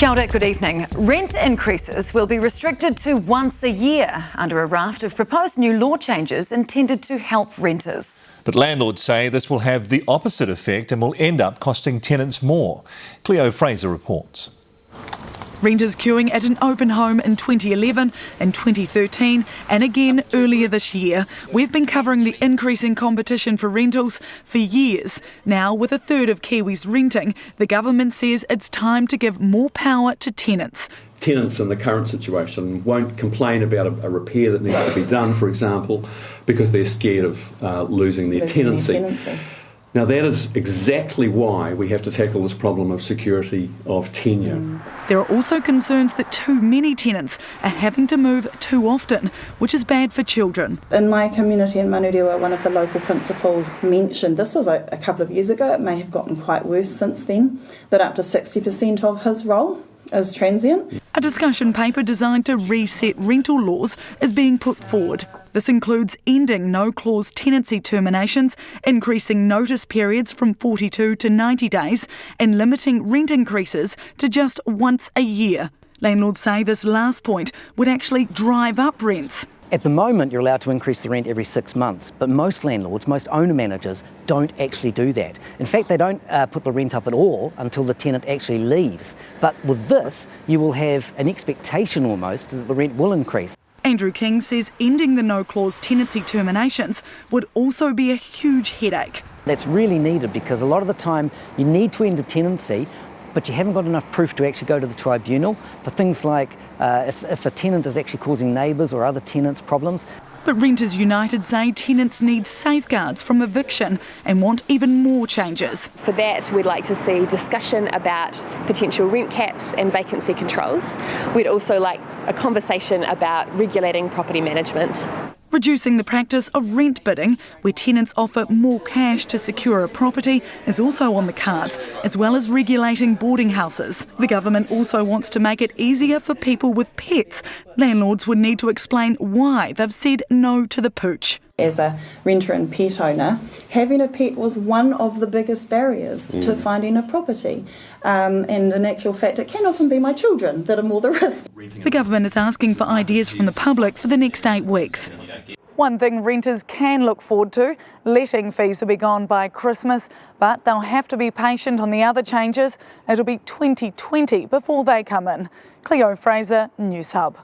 Kia ora, good evening. Rent increases will be restricted to once a year under a raft of proposed new law changes intended to help renters. But landlords say this will have the opposite effect and will end up costing tenants more. Cleo Fraser reports. Renters queuing at an open home in 2011 and 2013 and again earlier this year. We've been covering the increasing competition for rentals for years. Now, with a third of Kiwis renting, the government says it's time to give more power to tenants. Tenants in the current situation won't complain about a repair that needs to be done, for example, because they're scared of losing their tenancy. Now, that is exactly why we have to tackle this problem of security of tenure. There are also concerns that too many tenants are having to move too often, which is bad for children. In my community in Manurewa, one of the local principals mentioned, this was a couple of years ago, it may have gotten quite worse since then, that up to 60% of his role is transient. A discussion paper designed to reset rental laws is being put forward. This includes ending no-clause tenancy terminations, increasing notice periods from 42 to 90 days, and limiting rent increases to just once a year. Landlords say this last point would actually drive up rents. At the moment, you're allowed to increase the rent every 6 months, but most landlords, most owner-managers, don't actually do that. In fact, they don't put the rent up at all until the tenant actually leaves. But with this, you will have an expectation almost that the rent will increase. Andrew King says ending the no-clause tenancy terminations would also be a huge headache. That's really needed because a lot of the time you need to end a tenancy, but you haven't got enough proof to actually go to the tribunal for things like if a tenant is actually causing neighbours or other tenants problems. But Renters United say tenants need safeguards from eviction and want even more changes. For that, we'd like to see discussion about potential rent caps and vacancy controls. We'd also like a conversation about regulating property management. Reducing the practice of rent bidding, where tenants offer more cash to secure a property, is also on the cards, as well as regulating boarding houses. The government also wants to make it easier for people with pets. Landlords would need to explain why they've said no to the pooch. As a renter and pet owner, having a pet was one of the biggest barriers to finding a property. And in actual fact, it can often be my children that are more the risk. The government is asking for ideas from the public for the next 8 weeks. One thing renters can look forward to, letting fees will be gone by Christmas, but they'll have to be patient on the other changes. It'll be 2020 before they come in. Cleo Fraser, Newshub.